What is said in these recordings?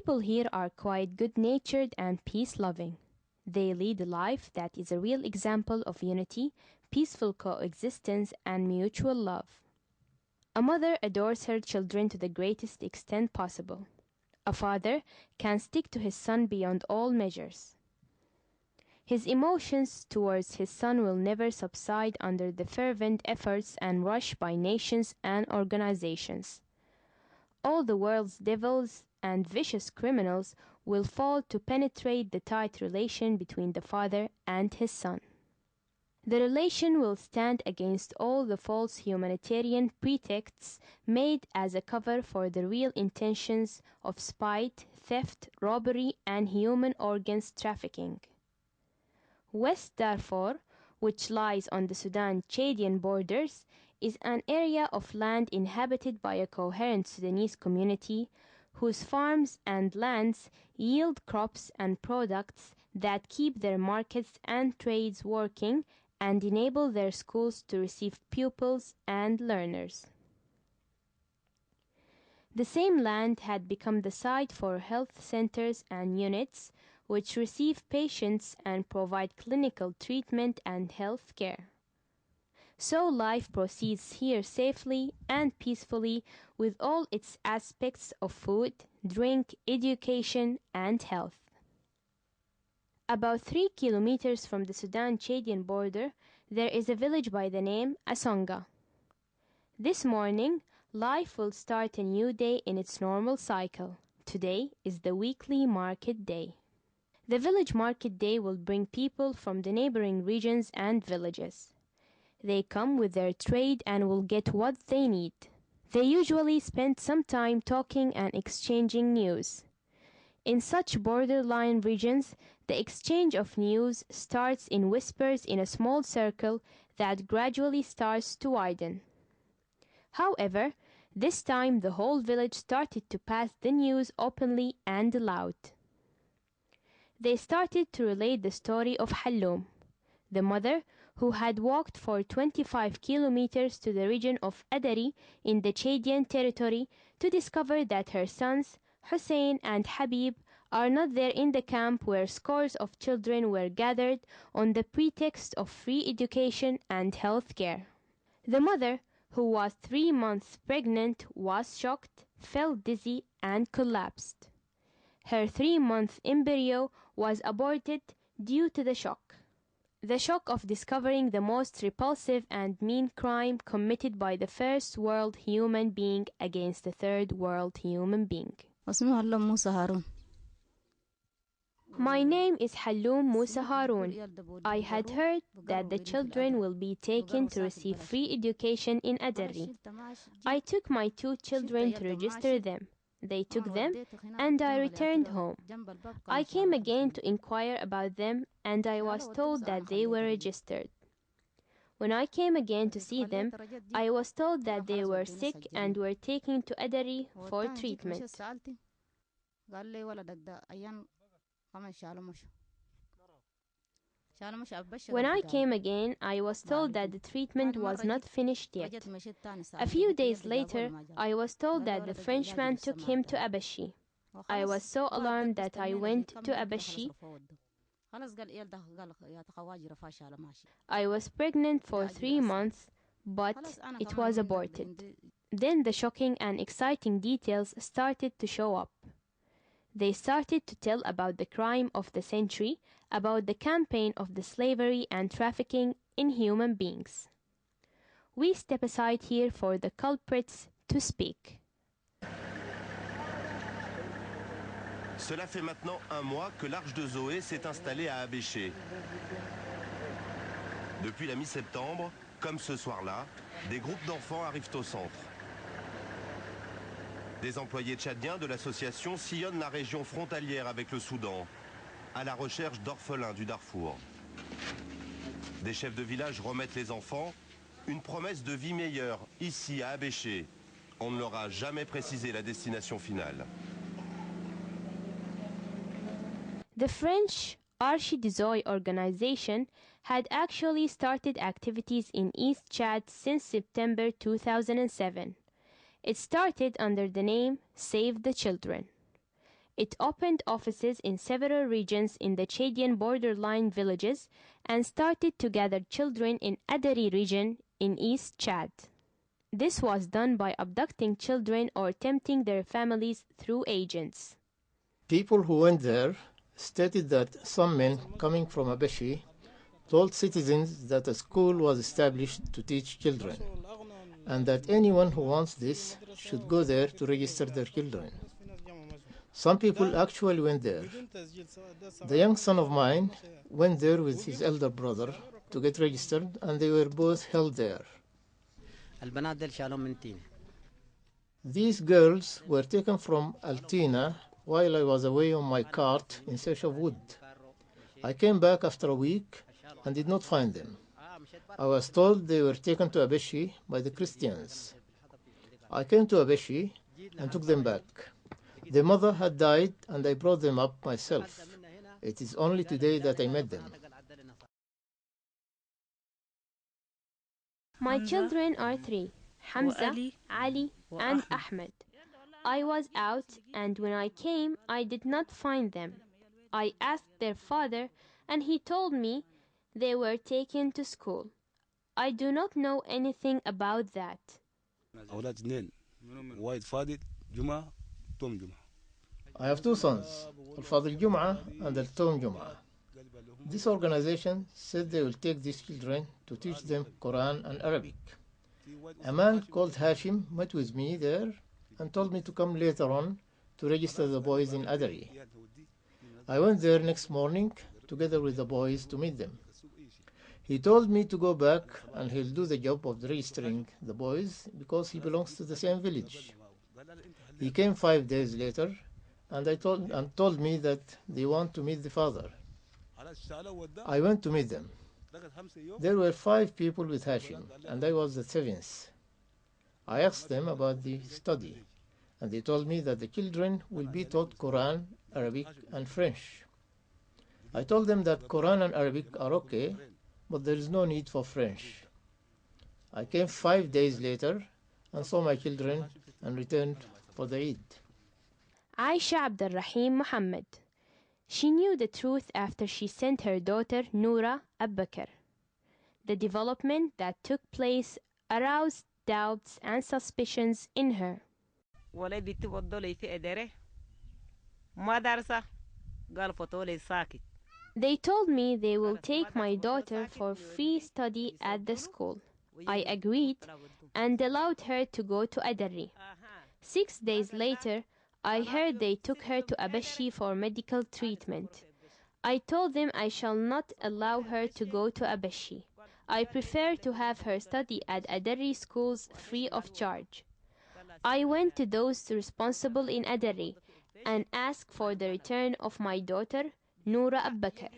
people here are quite good-natured and peace-loving. They lead a life that is a real example of unity, peaceful coexistence, and mutual love. A mother adores her children to the greatest extent possible. A father can stick to his son beyond all measures. His emotions towards his son will never subside under the fervent efforts and rush by nations and organizations. All the world's devils and vicious criminals will fall to penetrate the tight relation between the father and his son. The relation will stand against all the false humanitarian pretexts made as a cover for the real intentions of spite, theft, robbery, and human organs trafficking. West Darfur, which lies on the Sudan-Chadian borders, is an area of land inhabited by a coherent Sudanese community whose farms and lands yield crops and products that keep their markets and trades working and enable their schools to receive pupils and learners. The same land had become the site for health centers and units which receive patients and provide clinical treatment and health care. So life proceeds here safely and peacefully with all its aspects of food, drink, education, and health. About 3 kilometers from the Sudan-Chadian border, there is a village by the name Asonga. This morning, life will start a new day in its normal cycle. Today is the weekly market day. The village market day will bring people from the neighboring regions and villages. They come with their trade and will get what they need. They usually spend some time talking and exchanging news. In such borderline regions, the exchange of news starts in whispers in a small circle that gradually starts to widen. However, this time the whole village started to pass the news openly and aloud. They started to relate the story of Halloum, the mother who had walked for 25 kilometers to the region of Adari in the Chadian territory to discover that her sons, Hussein and Habib, are not there in the camp where scores of children were gathered on the pretext of free education and health care. The mother, who was 3 months pregnant, was shocked, felt dizzy, and collapsed. Her 3-month embryo was aborted due to the shock. The shock of discovering the most repulsive and mean crime committed by the first world human being against the third world human being. My name is Halloum Musa Harun. I had heard that the children will be taken to receive free education in Adari. I took my 2 children to register them. They took them, and I returned home. I came again to inquire about them, and I was told that they were registered. When I came again to see them, I was told that they were sick and were taken to Adari for treatment. When I came again, I was told that the treatment was not finished yet. A few days later, I was told that the Frenchman took him to Abashi. I was so alarmed that I went to Abashi. I was pregnant for 3 months, but it was aborted. Then the shocking and exciting details started to show up. They started to tell about the crime of the century, about the campaign of the slavery and trafficking in human beings. We step aside here for the culprits to speak. Cela fait maintenant 1 mois que l'Arche de Zoé s'est installée à Abéché. Depuis la mi-septembre, comme ce soir-là, des groupes d'enfants arrivent au centre. Des employés tchadiens de l'association sillonnent la région frontalière avec le Soudan, à la recherche d'orphelins du Darfour. Des chefs de village remettent les enfants, une promesse de vie meilleure, ici à Abéché. On ne leur a jamais précisé la destination finale. The French Archidizoy organization had actually started activities in East Chad since September 2007. It started under the name Save the Children. It opened offices in several regions in the Chadian borderline villages and started to gather children in Adari region in East Chad. This was done by abducting children or tempting their families through agents. People who went there stated that some men coming from Abashi told citizens that a school was established to teach children, and that anyone who wants this should go there to register their children. Some people actually went there. The young son of mine went there with his elder brother to get registered, and they were both held there. These girls were taken from Altina while I was away on my cart in search of wood. I came back after a week and did not find them. I was told they were taken to Abeshi by the Christians. I came to Abeshi and took them back. Their mother had died and I brought them up myself. It is only today that I met them. My children are three, Hamza, Ali, and Ahmed. I was out, and when I came, I did not find them. I asked their father, and he told me they were taken to school. I do not know anything about that. I have two sons, Al-Fadil Jum'ah and Al-Tom Jum'ah. This organization said they will take these children to teach them Quran and Arabic. A man called Hashim met with me there and told me to come later on to register the boys in Adari. I went there next morning together with the boys to meet them. He told me to go back and he'll do the job of registering the boys because he belongs to the same village. He came 5 days later and told me that they want to meet the father. I went to meet them. There were 5 people with Hashim, and I was the 7th. I asked them about the study, and they told me that the children will be taught Quran, Arabic, and French. I told them that Quran and Arabic are okay, but there is no need for French. I came 5 days later and saw my children and returned for the Eid. Aisha Abdurrahim Muhammad. She knew the truth after she sent her daughter Noura Abbakr. The development that took place aroused doubts and suspicions in her. They told me they will take my daughter for free study at the school. I agreed and allowed her to go to Adari. 6 days later, I heard they took her to Abashi for medical treatment. I told them I shall not allow her to go to Abashi. I prefer to have her study at Adari schools free of charge. I went to those responsible in Adari and asked for the return of my daughter, Noura Abbakr.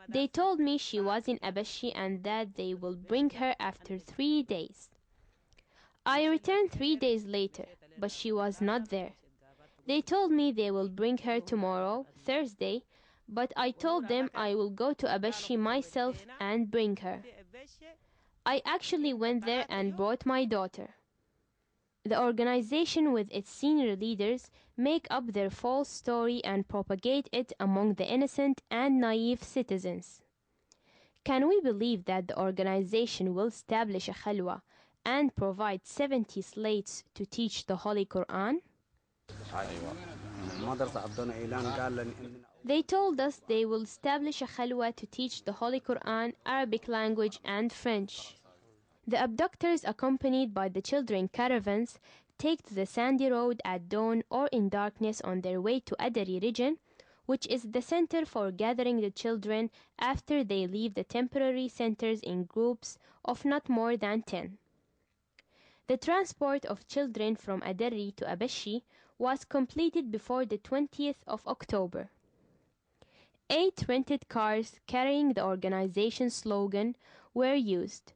They told me she was in Abashi and that they will bring her after 3 days. I returned 3 days later, but she was not there. They told me they will bring her tomorrow, Thursday, but I told them I will go to Abashi myself and bring her. I actually went there and brought my daughter. The organization with its senior leaders make up their false story and propagate it among the innocent and naive citizens. Can we believe that the organization will establish a khalwa and provide 70 slates to teach the Holy Quran? They told us they will establish a khalwa to teach the Holy Quran, Arabic language, and French. The abductors, accompanied by the children caravans, take to the sandy road at dawn or in darkness on their way to Adari region, which is the center for gathering the children after they leave the temporary centers in groups of not more than 10. The transport of children from Adari to Abashi was completed before the 20th of October. 8 rented cars carrying the organization's slogan were used.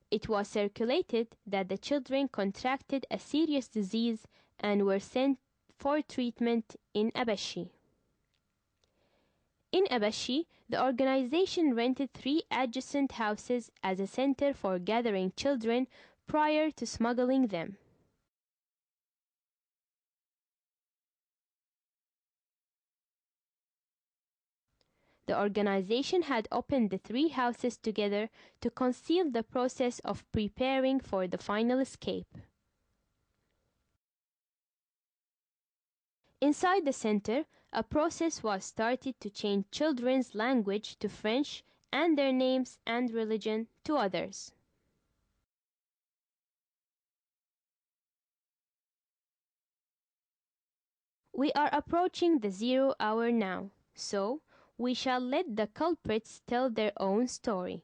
It was circulated that the children contracted a serious disease and were sent for treatment in Abashi. In Abashi, the organization rented 3 adjacent houses as a center for gathering children prior to smuggling them. The organization had opened the three houses together to conceal the process of preparing for the final escape. Inside the center, a process was started to change children's language to French and their names and religion to others. We are approaching the 0 hour now, so we shall let the culprits tell their own story.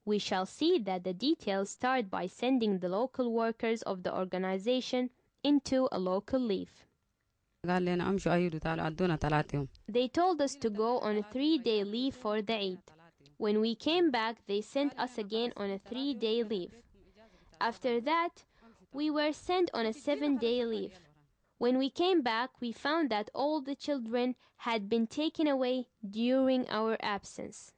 We shall see that the details start by sending the local workers of the organization into a local leave. They told us to go on a 3-day leave for the Eid. When we came back, they sent us again on a 3-day leave. After that, we were sent on a 7-day leave. When we came back, we found that all the children had been taken away during our absence.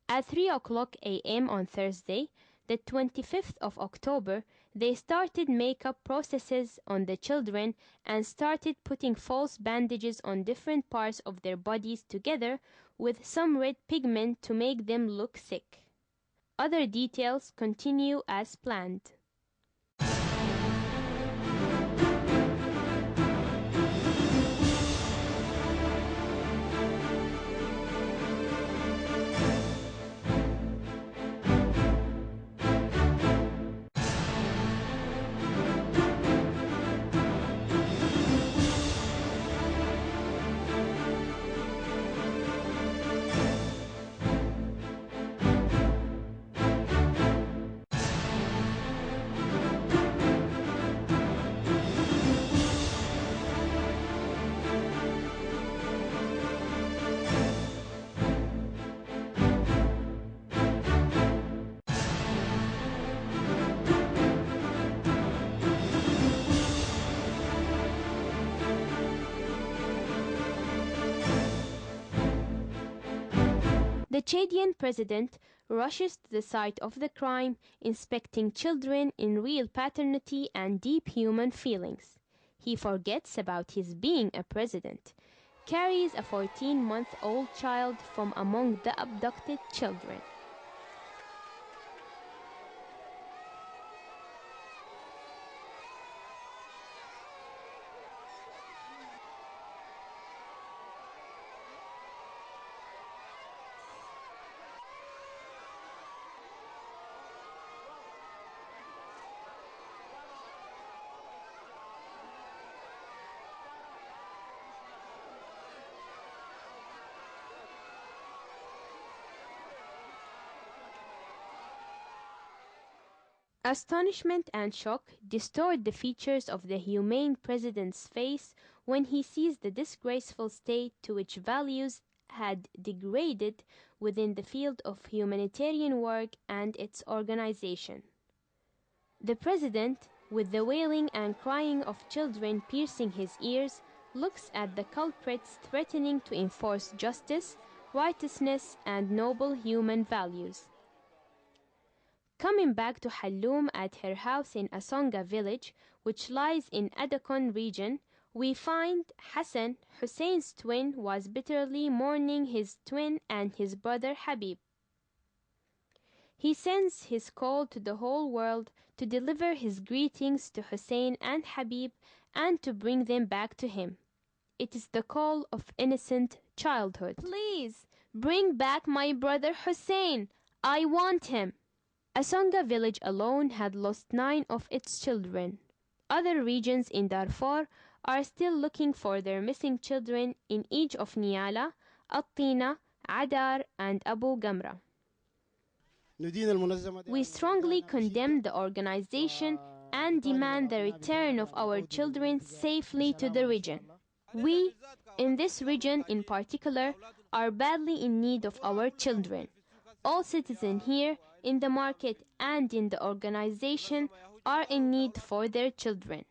At 3 o'clock a.m. on Thursday, the 25th of October, they started makeup processes on the children and started putting false bandages on different parts of their bodies together with some red pigment to make them look sick. Other details continue as planned. The Chadian president rushes to the site of the crime, inspecting children in real paternity and deep human feelings. He forgets about his being a president, carries a 14-month-old child from among the abducted children. Astonishment and shock distort the features of the humane president's face when he sees the disgraceful state to which values had degraded within the field of humanitarian work and its organization. The president, with the wailing and crying of children piercing his ears, looks at the culprits threatening to enforce justice, righteousness, and noble human values. Coming back to Halloum at her house in Asonga village, which lies in Adakon region, we find Hassan, Hussein's twin, was bitterly mourning his twin and his brother Habib. He sends his call to the whole world to deliver his greetings to Hussein and Habib and to bring them back to him. It is the call of innocent childhood. Please, bring back my brother Hussein. I want him. Asonga village alone had lost 9 of its children. Other regions in Darfur are still looking for their missing children in each of Niala, Attina, Adar, and Abu Gamra. We strongly condemn the organization and demand the return of our children safely to the region. We, in this region in particular, are badly in need of our children. All citizens here, in the market and in the organization, are in need for their children.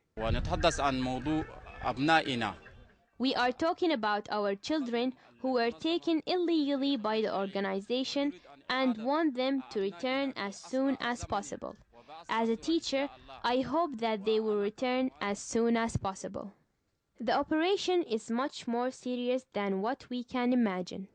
We are talking about our children who were taken illegally by the organization and want them to return as soon as possible. As a teacher, I hope that they will return as soon as possible. The operation is much more serious than what we can imagine.